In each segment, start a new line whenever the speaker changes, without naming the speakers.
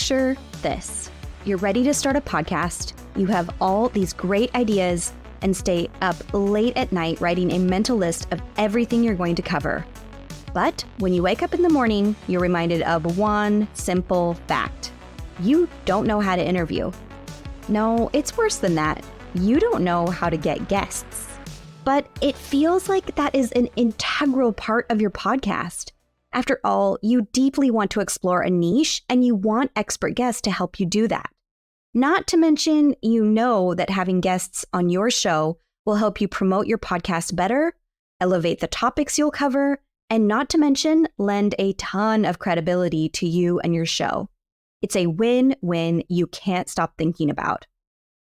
Picture this. You're ready to start a podcast. You have all these great ideas and stay up late at night writing a mental list of everything you're going to cover. But when you wake up in the morning, you're reminded of one simple fact. You don't know how to interview. No, it's worse than that. You don't know how to get guests. But it feels like that is an integral part of your podcast. After all, you deeply want to explore a niche and you want expert guests to help you do that. Not to mention, you know that having guests on your show will help you promote your podcast better, elevate the topics you'll cover, and not to mention, lend a ton of credibility to you and your show. It's a win-win you can't stop thinking about.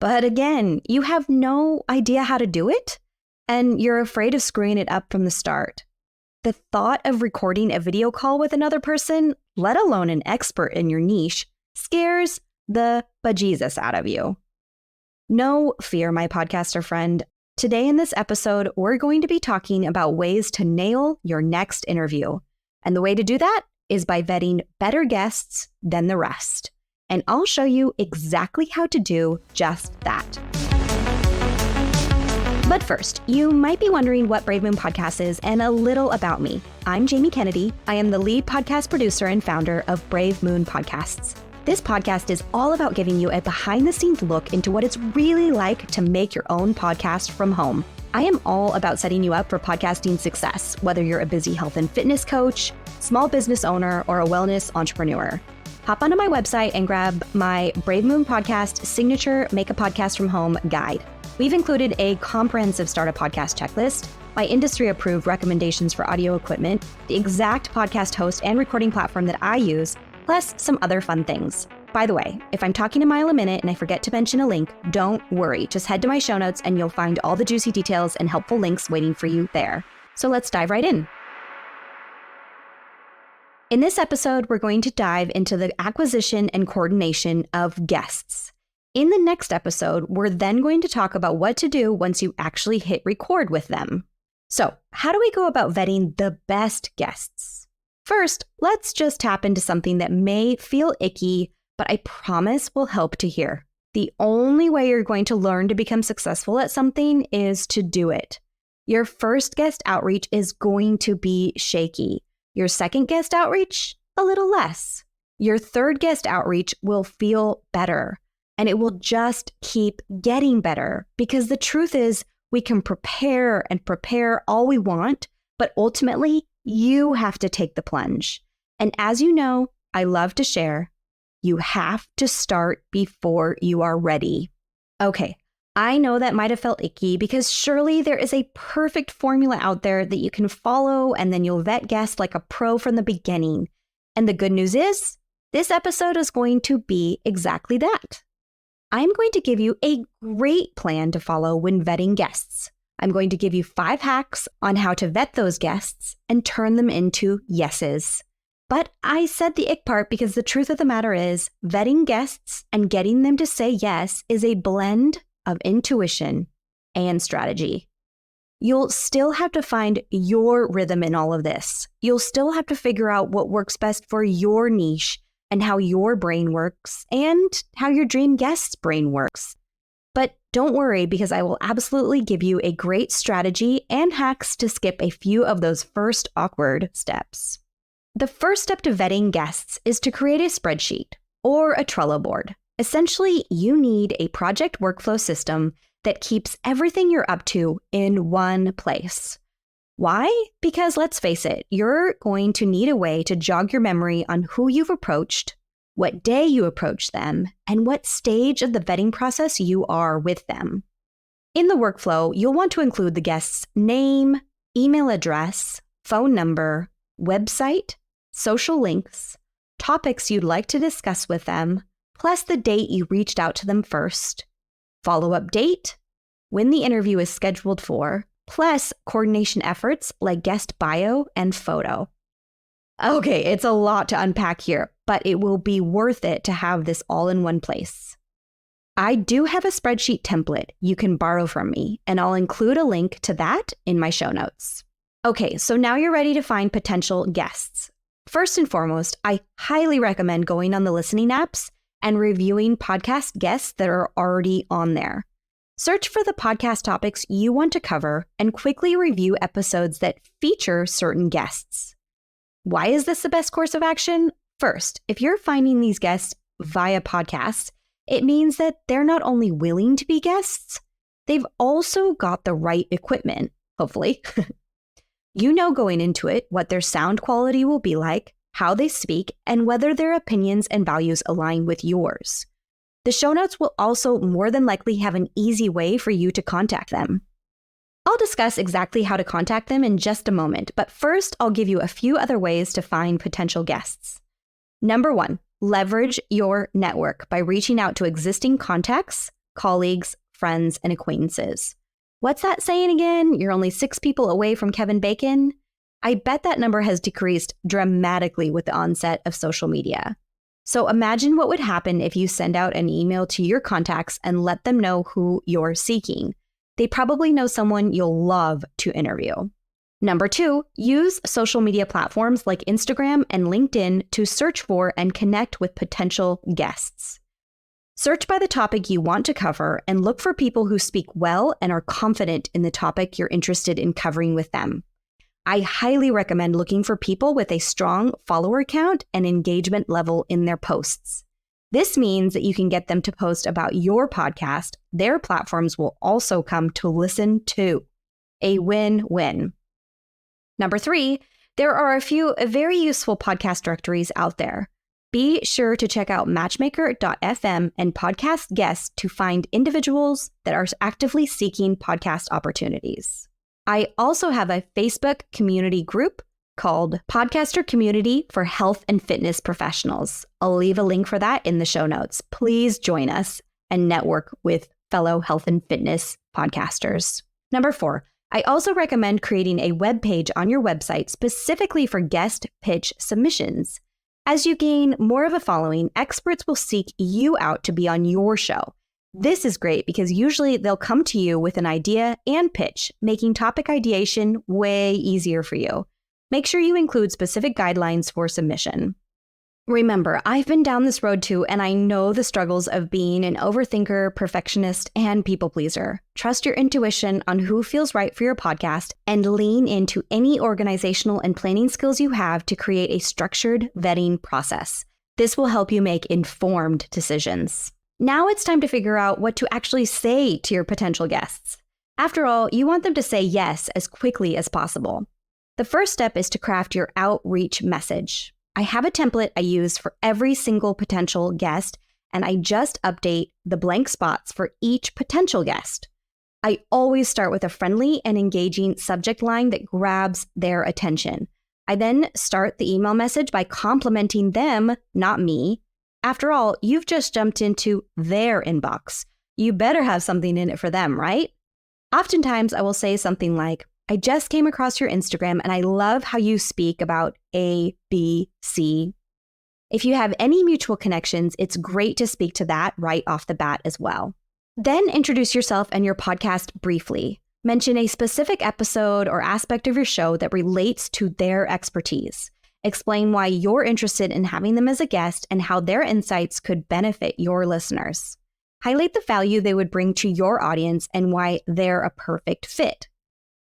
But again, you have no idea how to do it, and you're afraid of screwing it up from the start. The thought of recording a video call with another person, let alone an expert in your niche, scares the bejesus out of you. No fear, my podcaster friend. Today in this episode, we're going to be talking about ways to nail your next interview. And the way to do that is by vetting better guests than the rest. And I'll show you exactly how to do just that. But first, you might be wondering what Brave Moon Podcast is and a little about me. I'm Jamie Kennedy. I am the lead podcast producer and founder of Brave Moon Podcasts. This podcast is all about giving you a behind-the-scenes look into what it's really like to make your own podcast from home. I am all about setting you up for podcasting success, whether you're a busy health and fitness coach, small business owner, or a wellness entrepreneur. Hop onto my website and grab my Brave Moon Podcast signature Make a Podcast from Home guide. We've included a comprehensive Start a Podcast checklist, my industry-approved recommendations for audio equipment, the exact podcast host and recording platform that I use, plus some other fun things. By the way, if I'm talking a mile a minute and I forget to mention a link, don't worry. Just head to my show notes and you'll find all the juicy details and helpful links waiting for you there. So let's dive right in. In this episode, we're going to dive into the acquisition and coordination of guests. In the next episode, we're then going to talk about what to do once you actually hit record with them. So, how do we go about vetting the best guests? First, let's just tap into something that may feel icky, but I promise will help to hear. The only way you're going to learn to become successful at something is to do it. Your first guest outreach is going to be shaky. Your second guest outreach, a little less. Your third guest outreach will feel better. And it will just keep getting better because the truth is we can prepare and prepare all we want, but ultimately you have to take the plunge. And as you know, I love to share, you have to start before you are ready. Okay, I know that might have felt icky because surely there is a perfect formula out there that you can follow and then you'll vet guests like a pro from the beginning. And the good news is, this episode is going to be exactly that. I'm going to give you a great plan to follow when vetting guests. I'm going to give you 5 hacks on how to vet those guests and turn them into yeses. But I said the ick part because the truth of the matter is vetting guests and getting them to say yes is a blend of intuition and strategy. You'll still have to find your rhythm in all of this. You'll still have to figure out what works best for your niche and how your brain works, and how your dream guest's brain works. But don't worry, because I will absolutely give you a great strategy and hacks to skip a few of those first awkward steps. The first step to vetting guests is to create a spreadsheet or a Trello board. Essentially, you need a project workflow system that keeps everything you're up to in one place. Why? Because let's face it, you're going to need a way to jog your memory on who you've approached, what day you approached them, and what stage of the vetting process you are with them. In the workflow, you'll want to include the guest's name, email address, phone number, website, social links, topics you'd like to discuss with them, plus the date you reached out to them first, follow-up date, when the interview is scheduled for, plus coordination efforts like guest bio and photo. Okay, it's a lot to unpack here, but it will be worth it to have this all in one place. I do have a spreadsheet template you can borrow from me, and I'll include a link to that in my show notes. Okay, so now you're ready to find potential guests. first and foremost, I highly recommend going on the listening apps and reviewing podcast guests that are already on there. Search for the podcast topics you want to cover and quickly review episodes that feature certain guests. Why is this the best course of action? First, if you're finding these guests via podcasts, it means that they're not only willing to be guests, they've also got the right equipment, hopefully. You know going into it what their sound quality will be like, how they speak, and whether their opinions and values align with yours. The show notes will also more than likely have an easy way for you to contact them. I'll discuss exactly how to contact them in just a moment, but first I'll give you a few other ways to find potential guests. Number 1, leverage your network by reaching out to existing contacts, colleagues, friends, and acquaintances. What's that saying again? You're only 6 people away from Kevin Bacon? I bet that number has decreased dramatically with the onset of social media. So imagine what would happen if you send out an email to your contacts and let them know who you're seeking. They probably know someone you'll love to interview. Number 2, use social media platforms like Instagram and LinkedIn to search for and connect with potential guests. Search by the topic you want to cover and look for people who speak well and are confident in the topic you're interested in covering with them. I highly recommend looking for people with a strong follower count and engagement level in their posts. This means that you can get them to post about your podcast. Their platforms will also come to listen to. A win-win. Number 3, there are a few very useful podcast directories out there. Be sure to check out matchmaker.fm and podcast guests to find individuals that are actively seeking podcast opportunities. I also have a Facebook community group called Podcaster Community for Health and Fitness Professionals. I'll leave a link for that in the show notes. Please join us and network with fellow health and fitness podcasters. Number 4, I also recommend creating a web page on your website specifically for guest pitch submissions. As you gain more of a following, experts will seek you out to be on your show. This is great because usually they'll come to you with an idea and pitch, making topic ideation way easier for you. Make sure you include specific guidelines for submission. Remember, I've been down this road too, and I know the struggles of being an overthinker, perfectionist, and people pleaser. Trust your intuition on who feels right for your podcast and lean into any organizational and planning skills you have to create a structured vetting process. This will help you make informed decisions. Now it's time to figure out what to actually say to your potential guests. After all, you want them to say yes as quickly as possible. The first step is to craft your outreach message. I have a template I use for every single potential guest, and I just update the blank spots for each potential guest. I always start with a friendly and engaging subject line that grabs their attention. I then start the email message by complimenting them, not me. After all, you've just jumped into their inbox. You better have something in it for them, right? Oftentimes, I will say something like, I just came across your Instagram and I love how you speak about A, B, C. If you have any mutual connections, it's great to speak to that right off the bat as well. Then introduce yourself and your podcast briefly. Mention a specific episode or aspect of your show that relates to their expertise. Explain why you're interested in having them as a guest and how their insights could benefit your listeners. Highlight the value they would bring to your audience and why they're a perfect fit.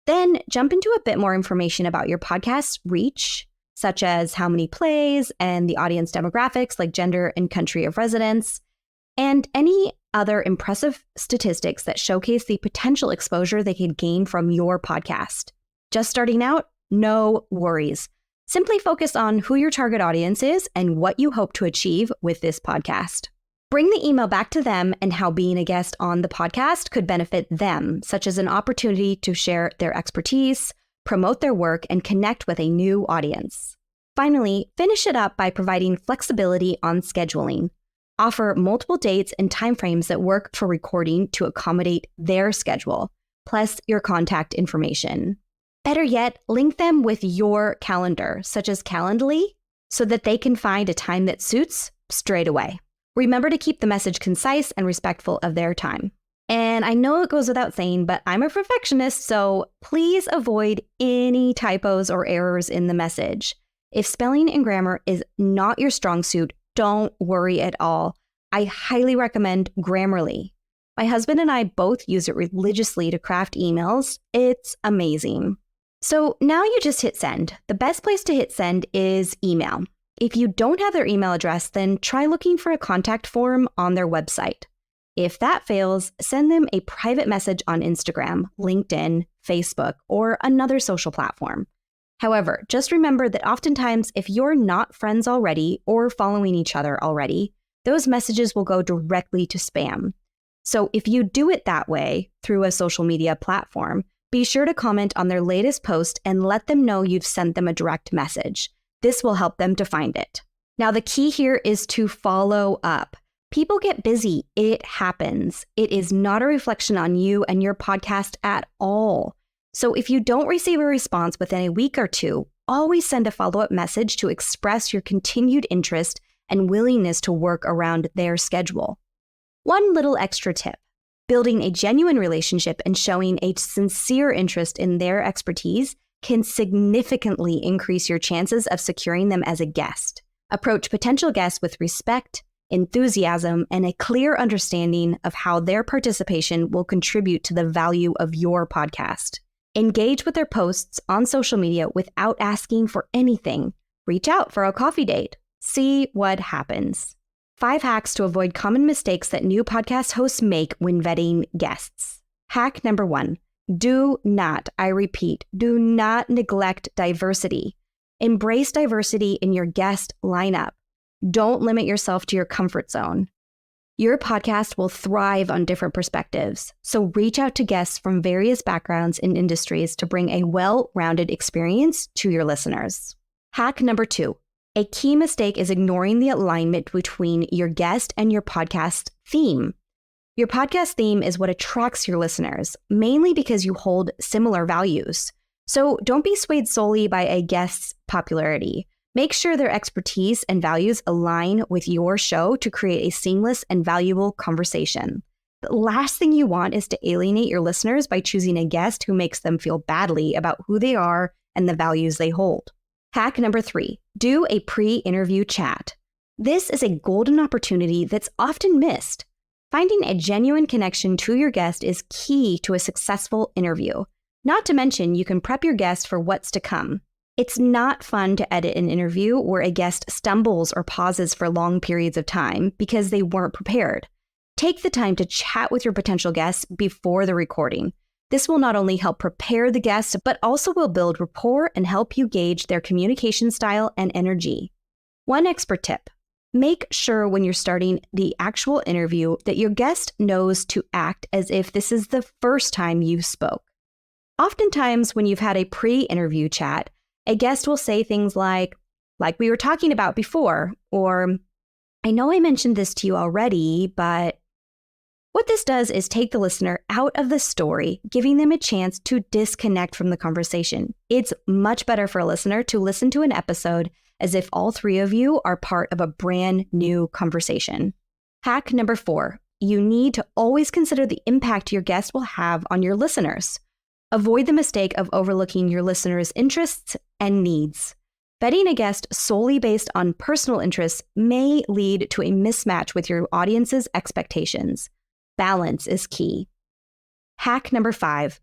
Then jump into a bit more information about your podcast's reach, such as how many plays and the audience demographics like gender and country of residence, and any other impressive statistics that showcase the potential exposure they could gain from your podcast. Just starting out? No worries. Simply focus on who your target audience is and what you hope to achieve with this podcast. Bring the email back to them and how being a guest on the podcast could benefit them, such as an opportunity to share their expertise, promote their work, and connect with a new audience. Finally, finish it up by providing flexibility on scheduling. Offer multiple dates and timeframes that work for recording to accommodate their schedule, plus your contact information. Better yet, link them with your calendar, such as Calendly, so that they can find a time that suits straight away. Remember to keep the message concise and respectful of their time. And I know it goes without saying, but I'm a perfectionist, so please avoid any typos or errors in the message. If spelling and grammar is not your strong suit, don't worry at all. I highly recommend Grammarly. My husband and I both use it religiously to craft emails. It's amazing. So now you just hit send. The best place to hit send is email. If you don't have their email address, then try looking for a contact form on their website. If that fails, send them a private message on Instagram, LinkedIn, Facebook, or another social platform. However, just remember that oftentimes if you're not friends already or following each other already, those messages will go directly to spam. So if you do it that way through a social media platform, be sure to comment on their latest post and let them know you've sent them a direct message. This will help them to find it. Now, the key here is to follow up. People get busy. It happens. It is not a reflection on you and your podcast at all. So if you don't receive a response within a week or two, always send a follow-up message to express your continued interest and willingness to work around their schedule. One little extra tip: building a genuine relationship and showing a sincere interest in their expertise can significantly increase your chances of securing them as a guest. Approach potential guests with respect, enthusiasm, and a clear understanding of how their participation will contribute to the value of your podcast. Engage with their posts on social media without asking for anything. Reach out for a coffee date. See what happens. 5 hacks to avoid common mistakes that new podcast hosts make when vetting guests. Hack number 1. Do not, I repeat, do not neglect diversity. Embrace diversity in your guest lineup. Don't limit yourself to your comfort zone. Your podcast will thrive on different perspectives, so reach out to guests from various backgrounds and industries to bring a well-rounded experience to your listeners. Hack number 2. A key mistake is ignoring the alignment between your guest and your podcast theme. Your podcast theme is what attracts your listeners, mainly because you hold similar values. So don't be swayed solely by a guest's popularity. Make sure their expertise and values align with your show to create a seamless and valuable conversation. The last thing you want is to alienate your listeners by choosing a guest who makes them feel badly about who they are and the values they hold. Hack number 3, do a pre-interview chat. This is a golden opportunity that's often missed. Finding a genuine connection to your guest is key to a successful interview. Not to mention, you can prep your guest for what's to come. It's not fun to edit an interview where a guest stumbles or pauses for long periods of time because they weren't prepared. Take the time to chat with your potential guests before the recording. This will not only help prepare the guests, but also will build rapport and help you gauge their communication style and energy. One expert tip: make sure when you're starting the actual interview that your guest knows to act as if this is the first time you spoke. Oftentimes, when you've had a pre-interview chat, a guest will say things like we were talking about before, or I know I mentioned this to you already, but what this does is take the listener out of the story, giving them a chance to disconnect from the conversation. It's much better for a listener to listen to an episode as if all 3 of you are part of a brand new conversation. Hack number 4, you need to always consider the impact your guest will have on your listeners. Avoid the mistake of overlooking your listeners' interests and needs. Vetting a guest solely based on personal interests may lead to a mismatch with your audience's expectations. Balance is key. Hack number 5,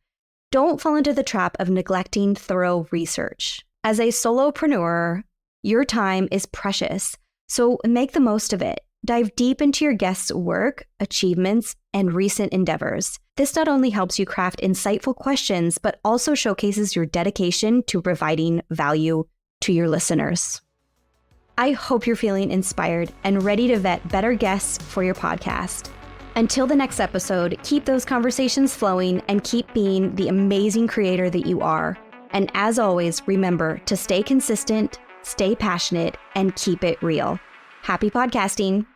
don't fall into the trap of neglecting thorough research. As a solopreneur, your time is precious, so make the most of it. Dive deep into your guests' work, achievements, and recent endeavors. This not only helps you craft insightful questions, but also showcases your dedication to providing value to your listeners. I hope you're feeling inspired and ready to vet better guests for your podcast. Until the next episode, keep those conversations flowing and keep being the amazing creator that you are. And as always, remember to stay consistent, stay passionate, and keep it real. Happy podcasting.